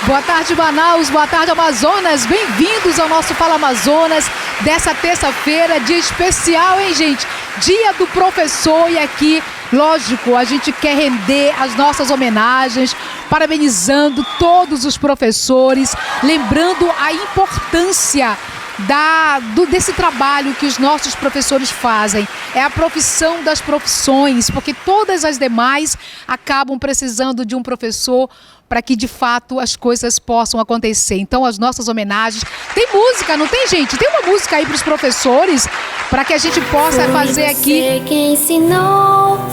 Boa tarde, Manaus. Boa tarde, Amazonas. Bem-vindos ao nosso Fala Amazonas dessa terça-feira, dia especial, hein, gente? Dia do professor, e aqui, lógico, a gente quer render as nossas homenagens, parabenizando todos os professores, lembrando a importância desse trabalho que os nossos professores fazem. É a profissão das profissões, porque todas as demais acabam precisando de um professor para que de fato as coisas possam acontecer. Então, as nossas homenagens. Tem música, não tem, gente? Tem uma música aí para os professores, para que a gente possa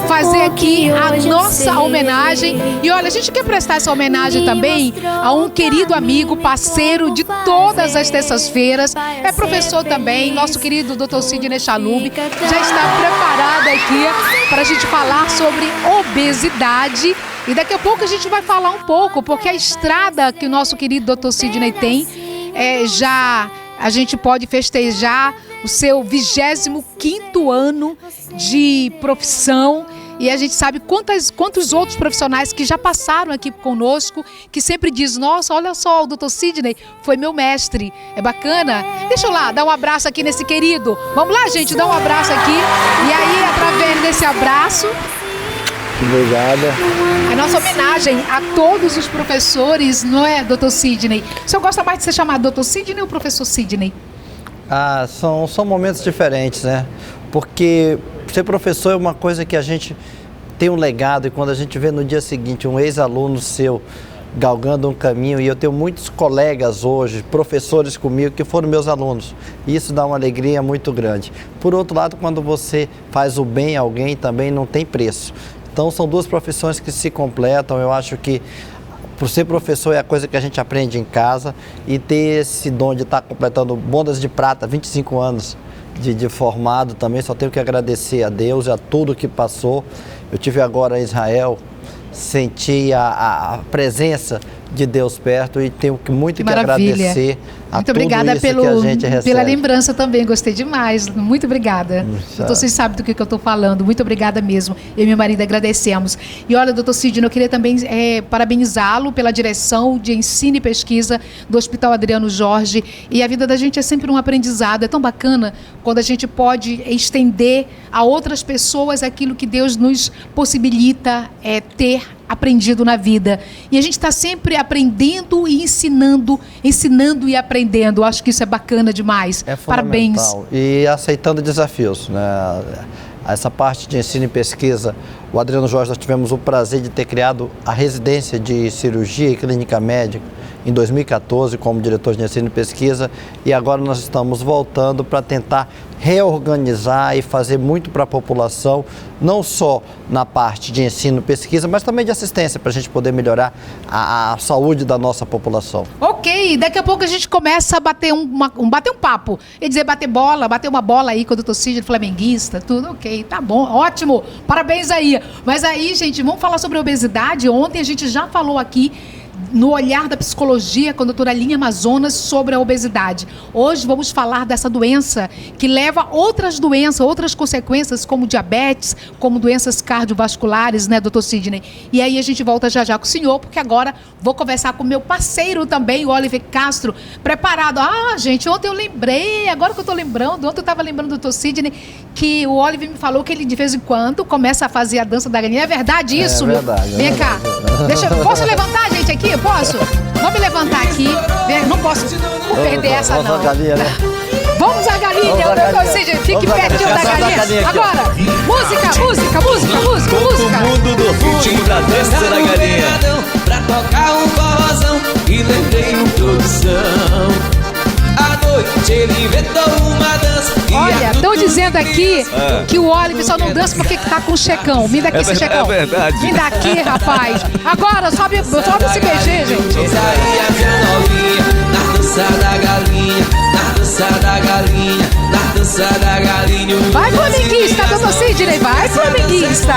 fazer aqui a nossa homenagem. E olha, a gente quer prestar essa homenagem também a um querido amigo, parceiro de todas as terças-feiras. É professor também, nosso querido Dr. Sidney Chalub. Já está preparado aqui para a gente falar sobre obesidade. E daqui a pouco a gente vai falar um pouco, porque a estrada que o nosso querido Dr. Sidney tem, a gente pode festejar o seu 25º ano de profissão. E a gente sabe quantos outros profissionais que já passaram aqui conosco, que sempre diz, nossa, olha só, o Dr. Sidney foi meu mestre. É bacana? Deixa eu lá dar um abraço aqui nesse querido. Vamos lá, gente, dar um abraço aqui. E aí, através desse abraço... Obrigada. A nossa homenagem a todos os professores, não é, Dr. Sidney? O senhor gosta mais de ser chamado Dr. Sidney ou professor Sidney? São momentos diferentes, né? Porque ser professor é uma coisa que a gente tem um legado, e quando a gente vê no dia seguinte um ex-aluno seu galgando um caminho, e eu tenho muitos colegas hoje, professores comigo, que foram meus alunos, e isso dá uma alegria muito grande. Por outro lado, quando você faz o bem a alguém, também não tem preço. Então, são duas profissões que se completam. Eu acho que, por ser professor, é a coisa que a gente aprende em casa, e ter esse dom de estar completando Bodas de Prata, 25 anos de formado também, só tenho que agradecer a Deus e a tudo que passou. Eu tive agora em Israel, senti a presença de Deus perto, e tenho muito que agradecer a muito tudo obrigada isso que a gente recebe. Pela lembrança também, gostei demais, muito obrigada. Doutor Sidney sabe do que eu estou falando, muito obrigada mesmo. Eu e meu marido agradecemos. E olha, doutor Sidney, eu queria também parabenizá-lo pela direção de ensino e pesquisa do Hospital Adriano Jorge, e a vida da gente é sempre um aprendizado, é tão bacana quando a gente pode estender a outras pessoas aquilo que Deus nos possibilita ter aprendido na vida. E a gente está sempre aprendendo e ensinando e aprendendo. Acho que isso é bacana demais. É Parabéns. E aceitando desafios, né? Essa parte de ensino e pesquisa, o Adriano Jorge, nós tivemos o prazer de ter criado a residência de cirurgia e clínica médica em 2014 como diretor de ensino e pesquisa, e agora nós estamos voltando para tentar reorganizar e fazer muito para a população, não só na parte de ensino e pesquisa, mas também de assistência, para a gente poder melhorar a saúde da nossa população. Ok, daqui a pouco a gente começa a bater um papo, e dizer bater uma bola aí com o Dr. Sidney, flamenguista, tudo ok, tá bom, ótimo, parabéns aí. Mas aí, gente, vamos falar sobre obesidade. Ontem a gente já falou aqui no Olhar da Psicologia com a doutora Aline Amazonas sobre a obesidade. Hoje vamos falar dessa doença que leva a outras doenças, outras consequências, como diabetes, como doenças cardiovasculares, né, doutor Sidney? E aí a gente volta já já com o senhor, porque agora vou conversar com o meu parceiro também, o Oliver Castro, preparado. Gente, ontem eu lembrei, agora que eu estou lembrando, ontem eu estava lembrando do doutor Sidney, que o Oliver me falou que ele de vez em quando começa a fazer a dança da galinha. É verdade isso? É verdade. Vem cá. Posso levantar, gente, aqui? Posso? Vamos levantar aqui. Não posso perder essa, não. Vamos à galinha, né? Vamos à galinha, doutor Sidney. Fique pertinho da galinha. Agora, música. Todo mundo no ritmo da dança da galinha. Pra tocar um forrozão e lembrei introdução. À noite ele inventou uma dança. Olha, estão dizendo aqui que o Oliver só não dança porque tá com checão. Me dá aqui esse checão. É verdade. Me dá aqui, rapaz. Agora, sobe esse BG, gente. Na dança da galinha, na dança da galinha, na dança da galinha. Vai, flamenguista, doutor Sidney, vai, flamenguista.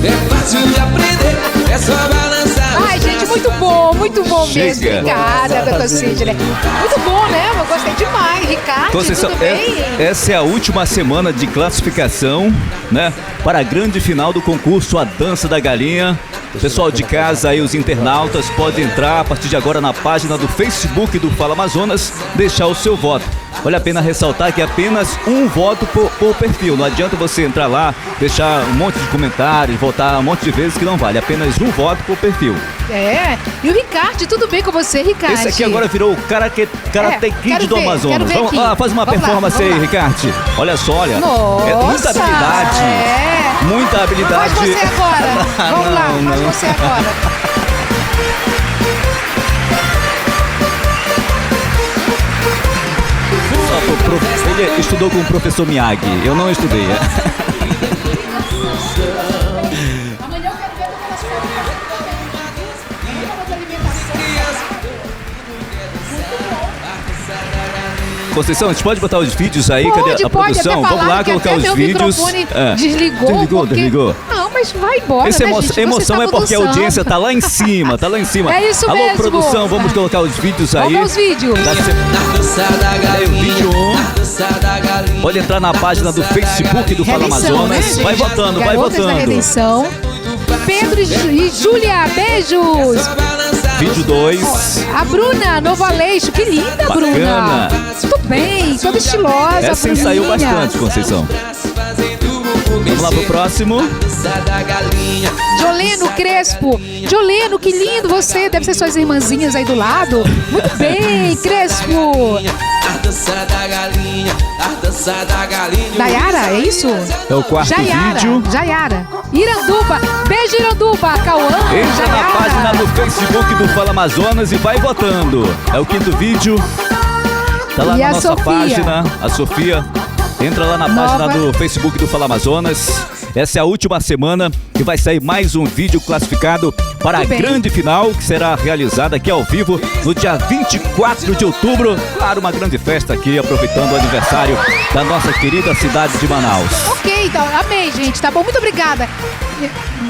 É fácil de aprender, é só balançar. Ai, gente, muito bom, muito bom. momento. Obrigada, doutor Sidney. Muito bom, né? Eu gostei demais. Ricardo, Conceição, tudo bem? essa é a última semana de classificação, né, para a grande final do concurso A Dança da Galinha. Pessoal de casa aí, os internautas, podem entrar a partir de agora na página do Facebook do Fala Amazonas, deixar o seu voto. Vale a pena ressaltar que é apenas um voto por perfil. Não adianta você entrar lá, deixar um monte de comentários, votar um monte de vezes, que não vale. Apenas um voto por perfil. É. E o Ricardo, tudo bem com você, Ricardo? Esse aqui agora virou o Karate Kid do Amazonas. Vamos lá, faz uma performance aí, Ricardo. Olha só, olha. Nossa, é muita habilidade. Muita habilidade. Faz você agora. Vamos lá, faz você agora. Ele estudou com o professor Miyagi. Eu não estudei. Amanhã eu quero ver aquelas Conceição, a gente pode botar os vídeos aí? Cadê a produção? Vamos lá colocar os vídeos. Desligou. Não, mas vai embora, Essa né, gente? emoção é porque a audiência tá lá em cima, É isso Alô, mesmo. produção, vamos colocar os vídeos aí. Vamos aos vídeos. O vídeo 1. Pode entrar na página do Facebook do Fala Amazonas. Né, vai votando, vai Garotas votando. Da Redenção. Pedro e Júlia, beijos. Vídeo 2. A Bruna, Novo Aleixo, que linda, Bacana. Bruna. Tudo bem, toda estilosa. Essa ensaiou bastante, Conceição. Vamos lá pro próximo. Joleno Crespo. Joleno, que lindo você. Deve ser suas irmãzinhas aí do lado. Muito bem, Crespo. Dayara, é isso? É o quarto vídeo. Jaiara. Iranduba. Beijo, Iranduba. Cauã. Entra na página do Facebook do Fala Amazonas e vai votando. É o quinto vídeo. Tá lá na nossa página. A Sofia. Entra lá na página do Facebook do Fala Amazonas. Essa é a última semana que vai sair mais um vídeo classificado para a grande final, que será realizada aqui ao vivo no dia 24 de outubro. Claro, uma grande festa aqui, aproveitando o aniversário da nossa querida cidade de Manaus. Ok, então, amei, gente, tá bom? Muito obrigada.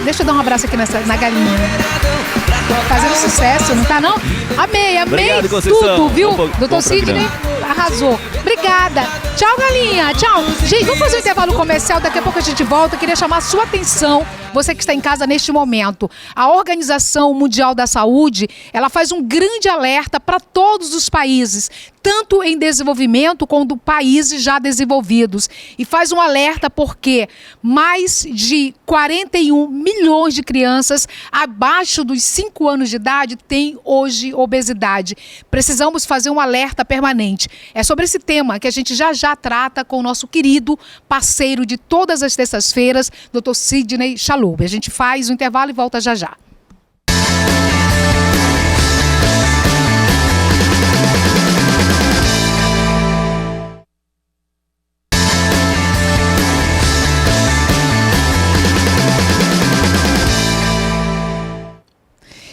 Deixa eu dar um abraço aqui na galinha. Fazendo sucesso, não tá não? Amei Obrigado, tudo, viu? Doutor Sidney programa. arrasou. Obrigada. Tchau, galinha. Tchau. Gente, vamos fazer um intervalo comercial. Daqui a pouco a gente volta. Eu queria chamar a sua atenção, você que está em casa neste momento. A Organização Mundial da Saúde, ela faz um grande alerta para todos os países, tanto em desenvolvimento quanto países já desenvolvidos. E faz um alerta porque mais de 41 milhões de crianças abaixo dos 5 anos de idade têm hoje obesidade. Precisamos fazer um alerta permanente. É sobre esse tema que a gente já trata com o nosso querido parceiro de todas as terças-feiras, Dr. Sidney Chalub. A gente faz o intervalo e volta já já.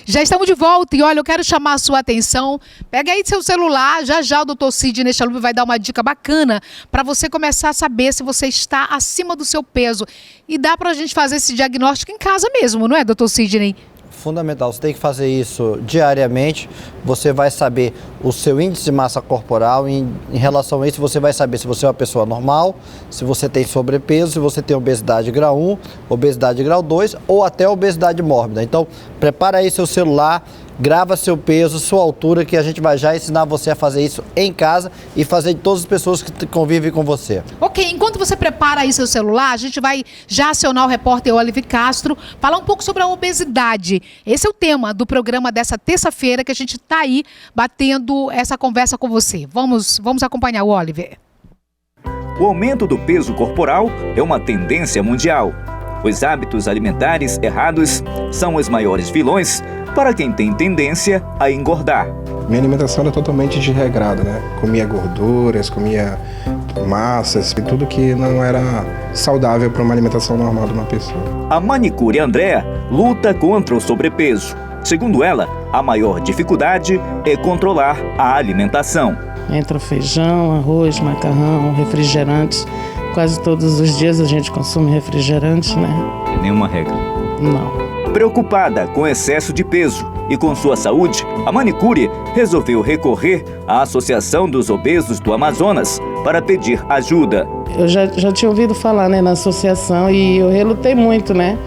Já estamos de volta e olha, eu quero chamar a sua atenção. Pega aí seu celular, já o Dr. Sidney Chalub vai dar uma dica bacana para você começar a saber se você está acima do seu peso. E dá para a gente fazer esse diagnóstico em casa mesmo, não é, Dr. Sidney? Fundamental, você tem que fazer isso diariamente, você vai saber o seu índice de massa corporal, em relação a isso você vai saber se você é uma pessoa normal, se você tem sobrepeso, se você tem obesidade grau 1, obesidade grau 2 ou até obesidade mórbida. Então, prepara aí seu celular, grava seu peso, sua altura, que a gente vai já ensinar você a fazer isso em casa e fazer de todas as pessoas que convivem com você. Ok, enquanto você prepara aí seu celular, a gente vai já acionar o repórter Oliver Castro, falar um pouco sobre a obesidade. Esse é o tema do programa dessa terça-feira que a gente está aí batendo essa conversa com você. Vamos acompanhar o Oliver. O aumento do peso corporal é uma tendência mundial. Os hábitos alimentares errados são os maiores vilões para quem tem tendência a engordar. Minha alimentação era totalmente desregrada, né? Comia gorduras, comia massas e tudo que não era saudável para uma alimentação normal de uma pessoa. A manicure Andréa luta contra o sobrepeso. Segundo ela, a maior dificuldade é controlar a alimentação. Entra feijão, arroz, macarrão, refrigerantes. Quase todos os dias a gente consome refrigerantes, né? Nenhuma regra. Não. Preocupada com excesso de peso, E com sua saúde, a manicure resolveu recorrer à Associação dos Obesos do Amazonas para pedir ajuda. Eu já tinha ouvido falar, né, na associação e eu relutei muito, né?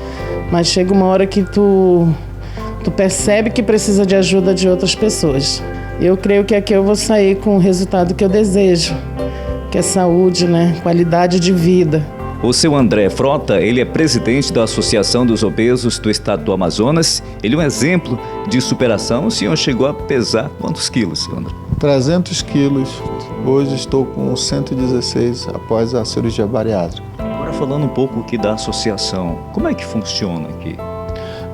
Mas chega uma hora que tu percebe que precisa de ajuda de outras pessoas. Eu creio que aqui eu vou sair com o resultado que eu desejo, que é saúde, né? Qualidade de vida. O seu André Frota, ele é presidente da Associação dos Obesos do Estado do Amazonas. Ele é um exemplo de superação. O senhor chegou a pesar quantos quilos, André? 300 quilos. Hoje estou com 116 após a cirurgia bariátrica. Agora falando um pouco aqui da associação, como é que funciona aqui?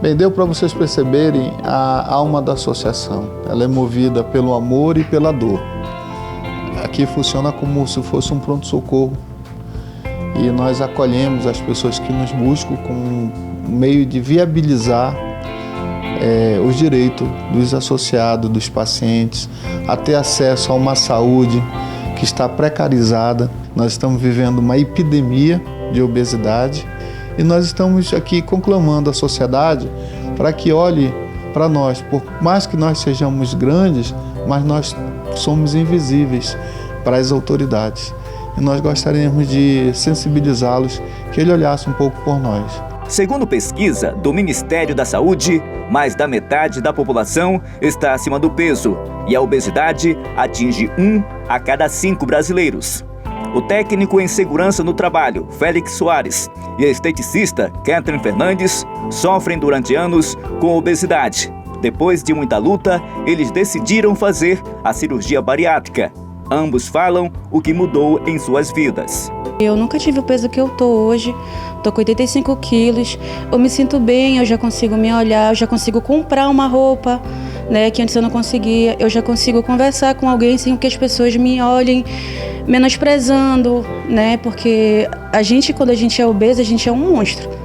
Bem, deu para vocês perceberem a alma da associação. Ela é movida pelo amor e pela dor. Aqui funciona como se fosse um pronto-socorro. E nós acolhemos as pessoas que nos buscam com um meio de viabilizar os direitos dos associados, dos pacientes, a ter acesso a uma saúde que está precarizada. Nós estamos vivendo uma epidemia de obesidade e nós estamos aqui conclamando a sociedade para que olhe para nós. Por mais que nós sejamos grandes, mas nós somos invisíveis para as autoridades. E nós gostaríamos de sensibilizá-los, que ele olhasse um pouco por nós. Segundo pesquisa do Ministério da Saúde, mais da metade da população está acima do peso e a obesidade atinge 1 a cada 5 brasileiros. O técnico em segurança no trabalho, Félix Soares, e a esteticista, Catherine Fernandes, sofrem durante anos com obesidade. Depois de muita luta, eles decidiram fazer a cirurgia bariátrica. Ambos falam o que mudou em suas vidas. Eu nunca tive o peso que eu tô hoje, tô com 85 quilos, eu me sinto bem, eu já consigo me olhar, eu já consigo comprar uma roupa, né, que antes eu não conseguia, eu já consigo conversar com alguém sem que as pessoas me olhem menosprezando, né, porque quando a gente é obesa, a gente é um monstro.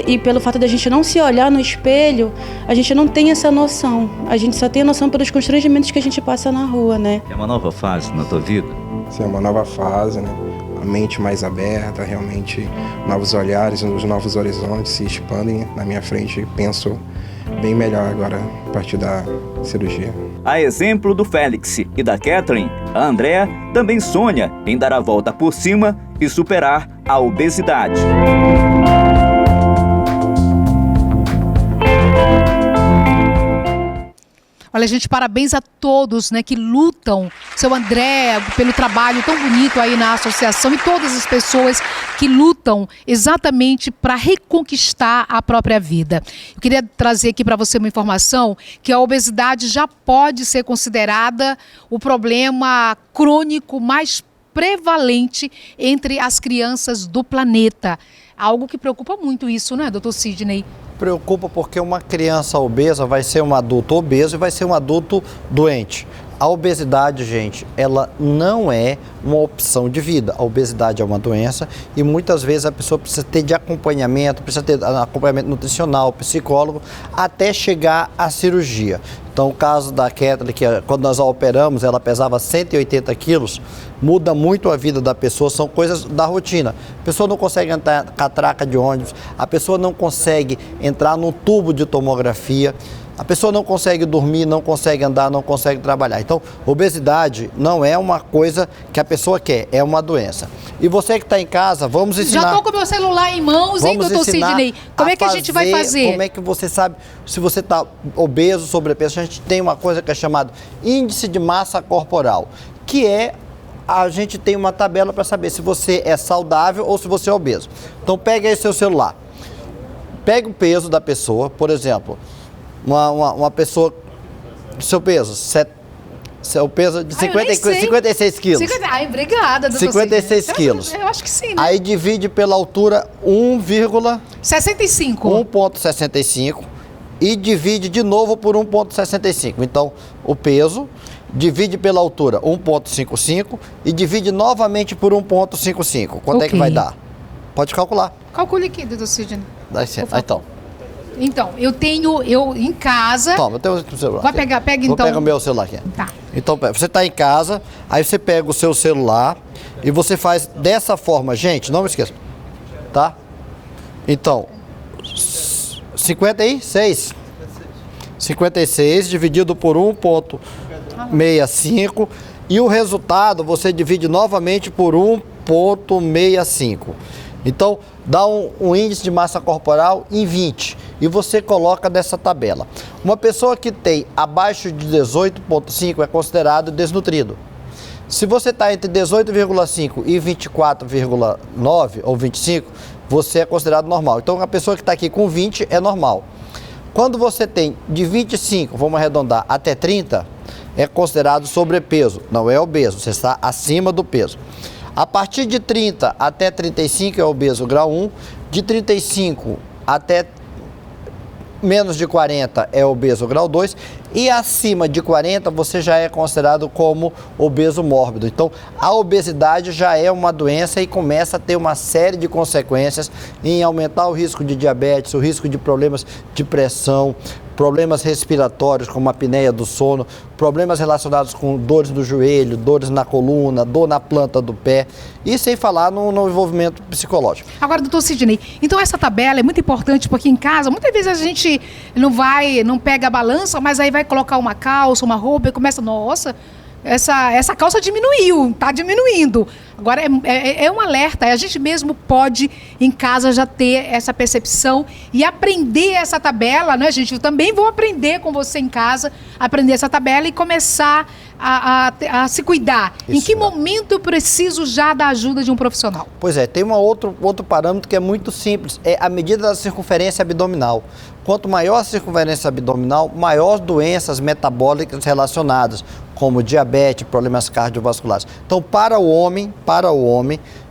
E pelo fato de a gente não se olhar no espelho, a gente não tem essa noção. A gente só tem a noção pelos constrangimentos que a gente passa na rua, né? É uma nova fase na tua vida? Sim, é uma nova fase, né? A mente mais aberta, realmente novos olhares, os novos horizontes se expandem na minha frente. Penso bem melhor agora a partir da cirurgia. A exemplo do Félix e da Catherine, a Andrea também sonha em dar a volta por cima e superar a obesidade. Olha, gente, parabéns a todos, né, que lutam, seu André, pelo trabalho tão bonito aí na associação e todas as pessoas que lutam exatamente para reconquistar a própria vida. Eu queria trazer aqui para você uma informação que a obesidade já pode ser considerada o problema crônico mais prevalente entre as crianças do planeta. Algo que preocupa muito isso, né, doutor Sidney? Preocupa porque uma criança obesa vai ser um adulto obeso e vai ser um adulto doente. A obesidade, gente, ela não é uma opção de vida. A obesidade é uma doença e muitas vezes a pessoa precisa ter de acompanhamento, precisa ter acompanhamento nutricional, psicólogo, até chegar à cirurgia. Então, o caso da Catherine, que quando nós a operamos, ela pesava 180 quilos, muda muito a vida da pessoa, são coisas da rotina. A pessoa não consegue entrar na catraca de ônibus, a pessoa não consegue entrar num tubo de tomografia, a pessoa não consegue dormir, não consegue andar, não consegue trabalhar. Então, obesidade não é uma coisa que a pessoa quer, é uma doença. E você que está em casa, vamos ensinar... Já estou com o meu celular em mãos, hein, doutor Sidney? Como é que a gente vai fazer? Como é que você sabe se você está obeso, sobrepeso? A gente tem uma coisa que é chamada índice de massa corporal, que é... A gente tem uma tabela para saber se você é saudável ou se você é obeso. Então, pega aí seu celular. Pega o peso da pessoa, por exemplo... Uma pessoa, seu peso, seu peso de 56 quilos. Ai, obrigada, doutor 56 quilos. Eu acho que sim, né? Aí divide pela altura 1,65 e divide de novo por 1,65. Então, o peso divide pela altura 1,55 e divide novamente por 1,55. Quanto é que vai dar? Pode calcular. Calcule aqui, doutor Sidney. Dá licença. Então, eu em casa... Toma, eu tenho o celular. Pega então... Vou pegar o meu celular aqui. Tá. Então, você está em casa, aí você pega o seu celular e você faz dessa forma. Gente, não me esqueça, tá? Então, 56. 56 dividido por 1,65 e o resultado você divide novamente por 1,65. Então, dá um índice de massa corporal em 20 e você coloca nessa tabela. Uma pessoa que tem abaixo de 18,5 é considerado desnutrido. Se você está entre 18,5 e 24,9 ou 25, você é considerado normal. Então, a pessoa que está aqui com 20 é normal. Quando você tem de 25, vamos arredondar, até 30, é considerado sobrepeso, não é obeso, você está acima do peso. A partir de 30 até 35 é obeso grau 1, de 35 até menos de 40 é obeso grau 2 e acima de 40 você já é considerado como obeso mórbido. Então, a obesidade já é uma doença e começa a ter uma série de consequências em aumentar o risco de diabetes, o risco de problemas de pressão, problemas respiratórios como a apneia do sono, problemas relacionados com dores do joelho, dores na coluna, dor na planta do pé e sem falar no envolvimento psicológico. Agora, doutor Sidney, então essa tabela é muito importante porque em casa, muitas vezes a gente não pega a balança, mas aí vai colocar uma calça, uma roupa e começa, nossa, essa calça diminuiu, está diminuindo. Agora é um alerta, a gente mesmo pode em casa já ter essa percepção e aprender essa tabela, né, gente? Eu também vou aprender com você em casa, aprender essa tabela e começar a se cuidar. Isso, em que momento eu preciso já da ajuda de um profissional? Pois é, tem outro parâmetro que é muito simples, é a medida da circunferência abdominal. Quanto maior a circunferência abdominal, maior doenças metabólicas relacionadas, como diabetes, problemas cardiovasculares. Então, para o homem,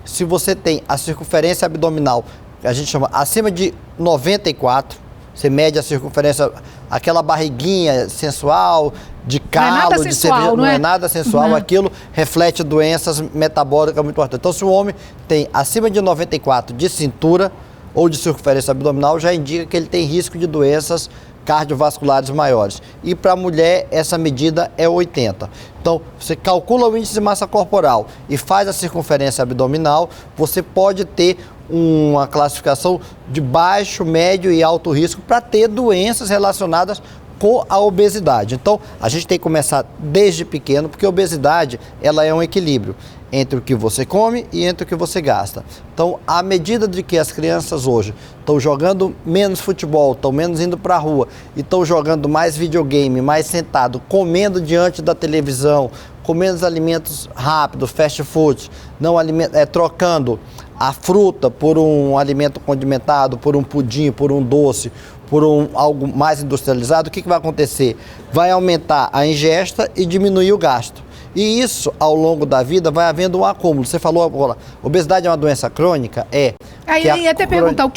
se você tem a circunferência abdominal, que a gente chama acima de 94, você mede a circunferência, aquela barriguinha sensual, de calo, não é nada sensual, aquilo reflete doenças metabólicas muito importantes. Então, se o homem tem acima de 94 de cintura ou de circunferência abdominal, já indica que ele tem risco de doenças cardiovasculares maiores. E para a mulher, essa medida é 80. Então, você calcula o índice de massa corporal e faz a circunferência abdominal, você pode ter uma classificação de baixo, médio e alto risco para ter doenças relacionadas com a obesidade. Então, a gente tem que começar desde pequeno, porque a obesidade, ela é um equilíbrio entre o que você come e entre o que você gasta. Então, à medida de que as crianças hoje estão jogando menos futebol, estão menos indo para a rua e estão jogando mais videogame, mais sentado, comendo diante da televisão, comendo alimentos rápidos, fast food, trocando a fruta por um alimento condimentado, por um pudim, por um doce, por algo mais industrializado, o que vai acontecer? Vai aumentar a ingesta e diminuir o gasto. E isso, ao longo da vida, vai havendo um acúmulo. Você falou agora, obesidade é uma doença crônica? É. Aí até perguntar,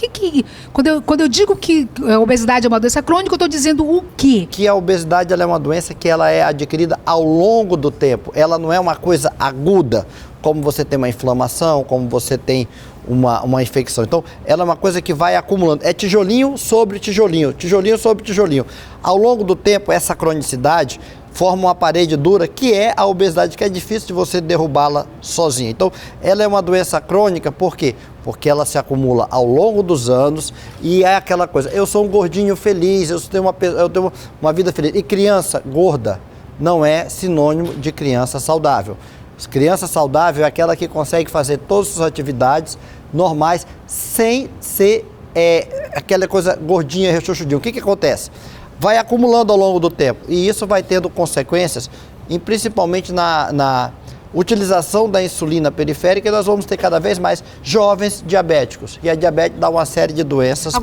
quando eu digo que a obesidade é uma doença crônica, eu estou dizendo o quê? Que a obesidade ela é uma doença que ela é adquirida ao longo do tempo. Ela não é uma coisa aguda, como você tem uma inflamação, como você tem uma infecção. Então, ela é uma coisa que vai acumulando. É tijolinho sobre tijolinho, tijolinho sobre tijolinho. Ao longo do tempo, essa cronicidade forma uma parede dura, que é a obesidade, que é difícil de você derrubá-la sozinho. Então, ela é uma doença crônica, por quê? Porque ela se acumula ao longo dos anos e é aquela coisa, eu sou um gordinho feliz, eu tenho uma vida feliz. E criança gorda não é sinônimo de criança saudável. Criança saudável é aquela que consegue fazer todas as suas atividades normais sem ser aquela coisa gordinha, rechonchudinha. O que acontece? Vai acumulando ao longo do tempo e isso vai tendo consequências, principalmente na utilização da insulina periférica, e nós vamos ter cada vez mais jovens diabéticos. E a diabetes dá uma série de doenças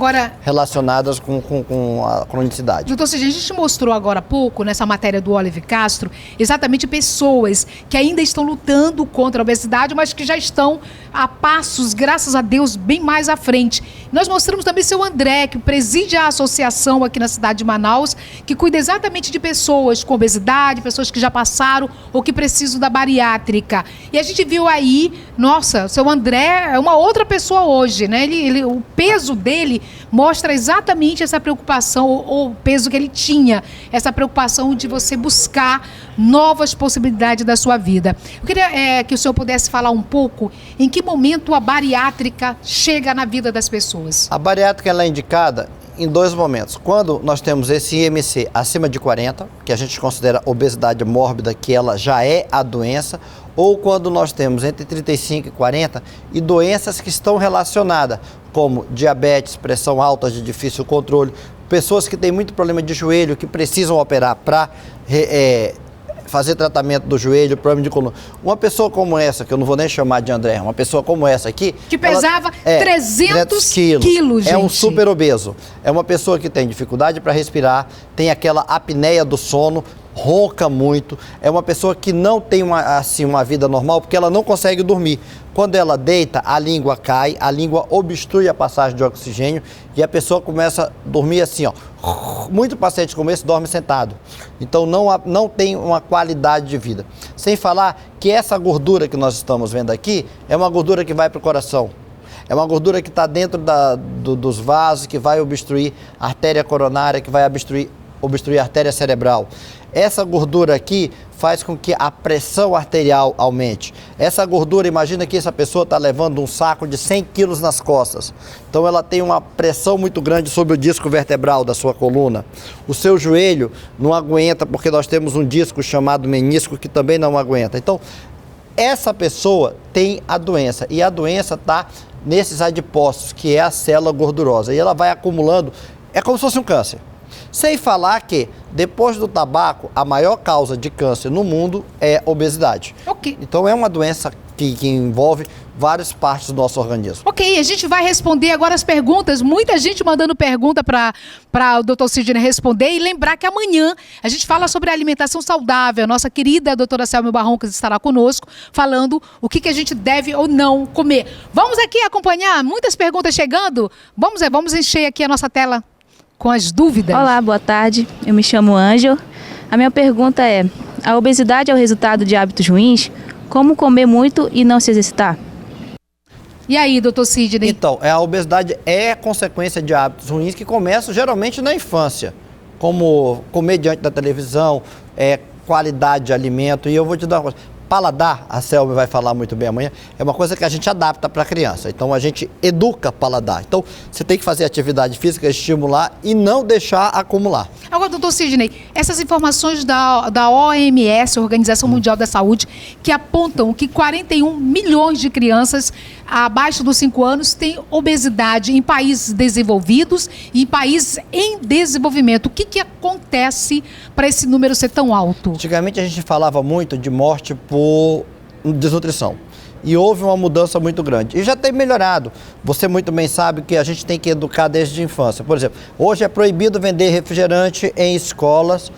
relacionadas com a cronicidade. Doutor Sidney, a gente mostrou agora há pouco, nessa matéria do Oliver Castro, exatamente pessoas que ainda estão lutando contra a obesidade, mas que já estão a passos, graças a Deus, bem mais à frente. Nós mostramos também seu André, que preside a associação aqui na cidade de Manaus, que cuida exatamente de pessoas com obesidade, pessoas que já passaram ou que precisam da bariátrica. E a gente viu aí, nossa, seu André é uma outra pessoa hoje, né? O peso dele mostra exatamente essa preocupação, ou o peso que ele tinha, essa preocupação de você buscar novas possibilidades da sua vida. Eu queria que o senhor pudesse falar um pouco em que momento a bariátrica chega na vida das pessoas. A bariátrica ela é indicada em dois momentos. Quando nós temos esse IMC acima de 40, que a gente considera obesidade mórbida, que ela já é a doença, ou quando nós temos entre 35 e 40 e doenças que estão relacionadas, como diabetes, pressão alta de difícil controle, pessoas que têm muito problema de joelho, que precisam operar para fazer tratamento do joelho, problema de coluna. Uma pessoa como essa, que eu não vou nem chamar de André, uma pessoa como essa aqui... Que pesava 300 quilos, gente. É um super obeso. É uma pessoa que tem dificuldade para respirar, tem aquela apneia do sono, ronca muito. É uma pessoa que não tem uma vida normal porque ela não consegue dormir. Quando ela deita, a língua cai, a língua obstrui a passagem de oxigênio e a pessoa começa a dormir assim, ó. Muito paciente como esse dorme sentado. Então não tem uma qualidade de vida. Sem falar que essa gordura que nós estamos vendo aqui é uma gordura que vai para o coração. É uma gordura que está dentro dos vasos, que vai obstruir a artéria coronária, que vai obstruir a artéria cerebral. Essa gordura aqui faz com que a pressão arterial aumente. Essa gordura, imagina que essa pessoa está levando um saco de 100 quilos nas costas. Então ela tem uma pressão muito grande sobre o disco vertebral da sua coluna. O seu joelho não aguenta porque nós temos um disco chamado menisco que também não aguenta. Então essa pessoa tem a doença e a doença está nesses adipócitos, que é a célula gordurosa. E ela vai acumulando, é como se fosse um câncer. Sem falar que, depois do tabaco, a maior causa de câncer no mundo é obesidade. Ok. Então é uma doença que envolve várias partes do nosso organismo. Ok, a gente vai responder agora as perguntas. Muita gente mandando pergunta para o Dr. Sidney responder. E lembrar que amanhã a gente fala sobre alimentação saudável. A nossa querida doutora Selma Barroncas estará conosco falando o que a gente deve ou não comer. Vamos aqui acompanhar muitas perguntas chegando. Vamos encher aqui a nossa tela com as dúvidas. Olá, boa tarde. Eu me chamo Ângel. A minha pergunta é: a obesidade é o resultado de hábitos ruins? Como comer muito e não se exercitar? E aí, doutor Sidney? Então, a obesidade é consequência de hábitos ruins que começam geralmente na infância, como comer diante da televisão, qualidade de alimento. E eu vou te dar uma coisa. Paladar, a Selma vai falar muito bem amanhã, é uma coisa que a gente adapta para a criança. Então a gente educa paladar. Então você tem que fazer atividade física, estimular e não deixar acumular. Agora, doutor Sidney, essas informações da OMS, Organização Mundial da Saúde, que apontam que 41 milhões de crianças abaixo dos 5 anos têm obesidade em países desenvolvidos e em países em desenvolvimento. O que acontece para esse número ser tão alto? Antigamente a gente falava muito de morte por desnutrição. E houve uma mudança muito grande. E já tem melhorado. Você muito bem sabe que a gente tem que educar desde a infância. Por exemplo, hoje é proibido vender refrigerante em escolas,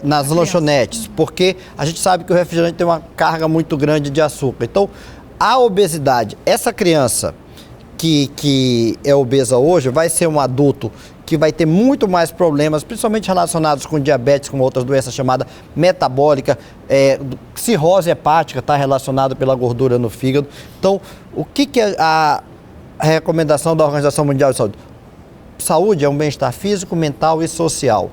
nas lanchonetes, porque a gente sabe que o refrigerante tem uma carga muito grande de açúcar. Então, a obesidade, essa criança que é obesa hoje, vai ser um adulto que vai ter muito mais problemas, principalmente relacionados com diabetes, com outras doenças chamadas metabólica, cirrose hepática está relacionada pela gordura no fígado. Então, o que é a recomendação da Organização Mundial de Saúde? Saúde é um bem-estar físico, mental e social.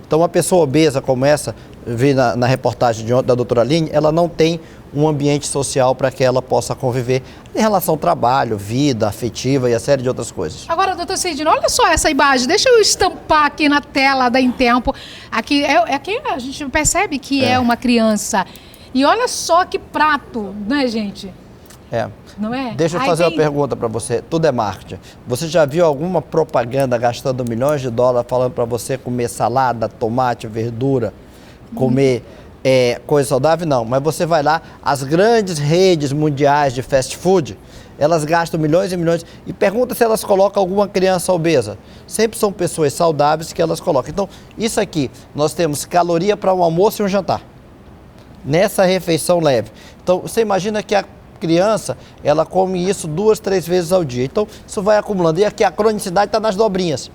Então, uma pessoa obesa como essa, vi na reportagem de ontem da doutora Aline, ela não tem um ambiente social para que ela possa conviver em relação ao trabalho, vida afetiva e a série de outras coisas. Agora, doutor Sidney, olha só essa imagem, deixa eu estampar aqui na tela da Intempo. Aqui a gente percebe que é uma criança. E olha só que prato, né, gente? Não é? Deixa eu fazer uma pergunta para você. Tudo é marketing. Você já viu alguma propaganda gastando milhões de dólares falando para você comer salada, tomate, verdura, comer coisa saudável? Não, mas você vai lá, as grandes redes mundiais de fast food, elas gastam milhões e milhões e pergunta se elas colocam alguma criança obesa. Sempre são pessoas saudáveis que elas colocam. Então, isso aqui, nós temos caloria para um almoço e um jantar, nessa refeição leve. Então, você imagina que a criança, ela come isso 2, 3 vezes ao dia. Então, isso vai acumulando. E aqui a cronicidade está nas dobrinhas.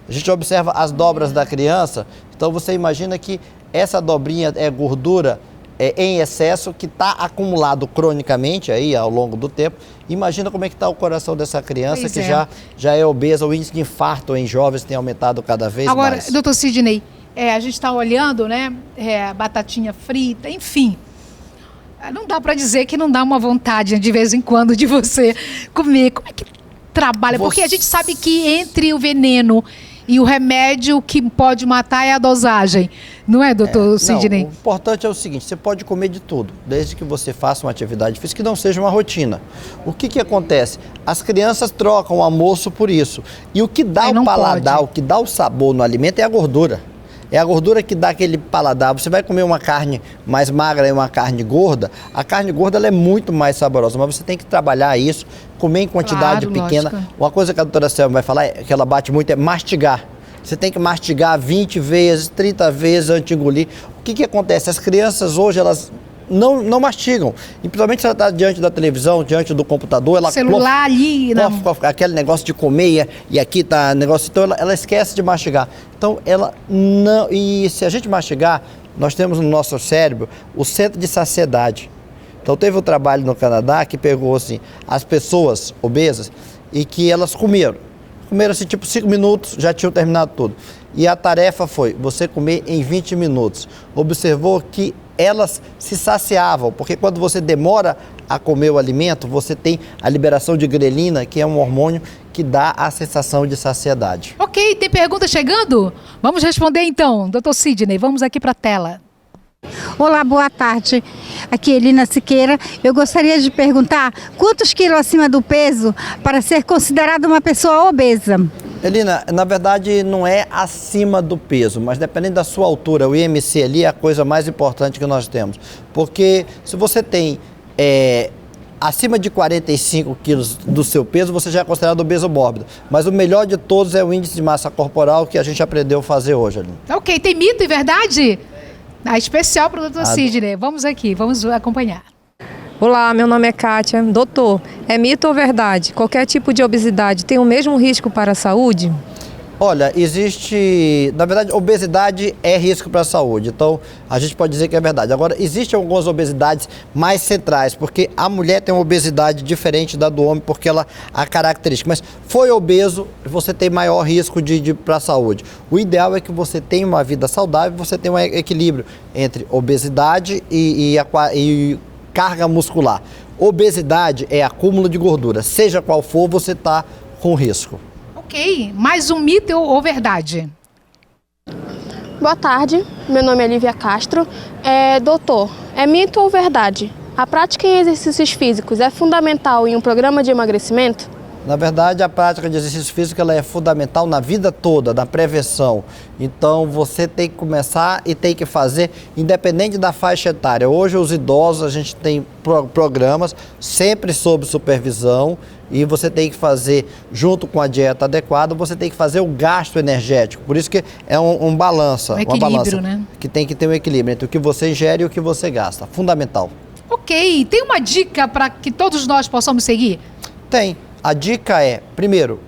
A gente observa as dobras da criança, então você imagina que essa dobrinha é gordura em excesso que está acumulado cronicamente aí ao longo do tempo. Imagina como é que está o coração dessa criança que já é obesa. O índice de infarto em jovens tem aumentado cada vez mais. Agora, doutor Sidney, a gente está olhando, né, batatinha frita, enfim. Não dá para dizer que não dá uma vontade de vez em quando de você comer. Como é que trabalha? Porque a gente sabe que entre o veneno e o remédio, que pode matar é a dosagem. Não é, doutor Sidney? Não, o importante é o seguinte, você pode comer de tudo, desde que você faça uma atividade física que não seja uma rotina. O que acontece? As crianças trocam o almoço por isso. E o que dá o paladar, o que dá o sabor no alimento é a gordura. É a gordura que dá aquele paladar. Você vai comer uma carne mais magra e uma carne gorda, a carne gorda ela é muito mais saborosa, mas você tem que trabalhar isso, comer em quantidade pequena. Lógico. Uma coisa que a doutora Selma vai falar, que ela bate muito, é mastigar. Você tem que mastigar 20 vezes, 30 vezes antes de engolir. O que acontece? As crianças hoje, elas não mastigam. E principalmente se ela está diante da televisão, diante do computador, ela... Celular ali... aquele negócio de comer e aqui tá negócio... Então ela esquece de mastigar. Então ela não... E se a gente mastigar, nós temos no nosso cérebro o centro de saciedade. Então teve um trabalho no Canadá que pegou assim, as pessoas obesas e que elas comeram assim, tipo 5 minutos, já tinham terminado tudo. E a tarefa foi você comer em 20 minutos. Observou que elas se saciavam, porque quando você demora a comer o alimento, você tem a liberação de grelina, que é um hormônio que dá a sensação de saciedade. Ok, tem pergunta chegando? Vamos responder então, doutor Sidney, vamos aqui para a tela. Olá, boa tarde. Aqui é Elina Siqueira. Eu gostaria de perguntar quantos quilos acima do peso para ser considerada uma pessoa obesa? Elina, na verdade não é acima do peso, mas dependendo da sua altura, o IMC ali é a coisa mais importante que nós temos. Porque se você tem acima de 45 quilos do seu peso, você já é considerado obeso mórbido. Mas o melhor de todos é o índice de massa corporal que a gente aprendeu a fazer hoje, Elina. Ok, tem mito e verdade? A especial para o doutor Sidney. Vamos aqui, vamos acompanhar. Olá, meu nome é Kátia. Doutor, é mito ou verdade? Qualquer tipo de obesidade tem o mesmo risco para a saúde? Olha, existe... Na verdade, obesidade é risco para a saúde, então a gente pode dizer que é verdade. Agora, existem algumas obesidades mais centrais, porque a mulher tem uma obesidade diferente da do homem, porque ela a característica. Mas foi obeso, você tem maior risco para a saúde. O ideal é que você tenha uma vida saudável, você tenha um equilíbrio entre obesidade e carga muscular. Obesidade é acúmulo de gordura. Seja qual for, você está com risco. Ok, mais um mito ou verdade? Boa tarde, meu nome é Lívia Castro. Doutor, é mito ou verdade? A prática em exercícios físicos é fundamental em um programa de emagrecimento? Na verdade, a prática de exercício físico ela é fundamental na vida toda, na prevenção. Então, você tem que começar e tem que fazer, independente da faixa etária. Hoje, os idosos, a gente tem programas sempre sob supervisão e você tem que fazer, junto com a dieta adequada, você tem que fazer o gasto energético. Por isso que é um balança, uma balança, né? Que tem que ter um equilíbrio entre o que você ingere e o que você gasta. Fundamental. Ok, tem uma dica para que todos nós possamos seguir? Tem. A dica é, primeiro,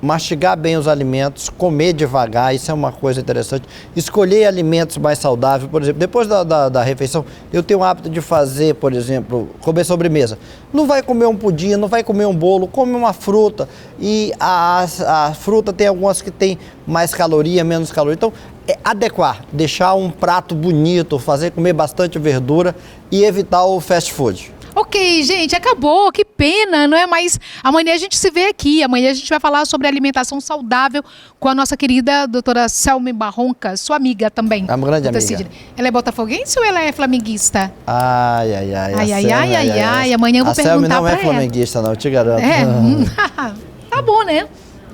mastigar bem os alimentos, comer devagar, isso é uma coisa interessante. Escolher alimentos mais saudáveis, por exemplo, depois da refeição, eu tenho o hábito de fazer, por exemplo, comer sobremesa. Não vai comer um pudim, não vai comer um bolo, come uma fruta. E a fruta tem algumas que tem mais caloria, menos caloria. Então, adequar, deixar um prato bonito, comer bastante verdura e evitar o fast food. Ok, gente, acabou, que pena, não é? Mas amanhã a gente se vê aqui, amanhã a gente vai falar sobre alimentação saudável com a nossa querida doutora Selma Barronca, sua amiga também. É uma grande amiga. Sidney. Ela é botafoguense ou ela é flamenguista? Ai, amanhã eu vou perguntar pra ela. A Selma não é flamenguista não, eu te garanto. Tá bom, né?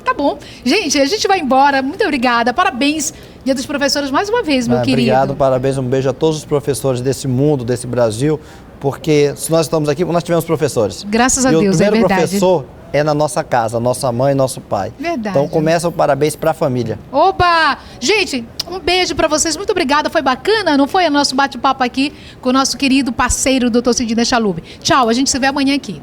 Tá bom. Gente, a gente vai embora, muito obrigada, parabéns, Dia dos Professores mais uma vez, meu querido. Obrigado, parabéns, um beijo a todos os professores desse mundo, desse Brasil, porque se nós estamos aqui, nós tivemos professores. Graças a Deus, é verdade. O primeiro professor é na nossa casa, nossa mãe e nosso pai. Verdade. Então começa o parabéns para a família. Oba! Gente, um beijo para vocês, muito obrigada, foi bacana, não foi o nosso bate-papo aqui com o nosso querido parceiro, Dr. Sidney Chalub. Tchau, a gente se vê amanhã aqui.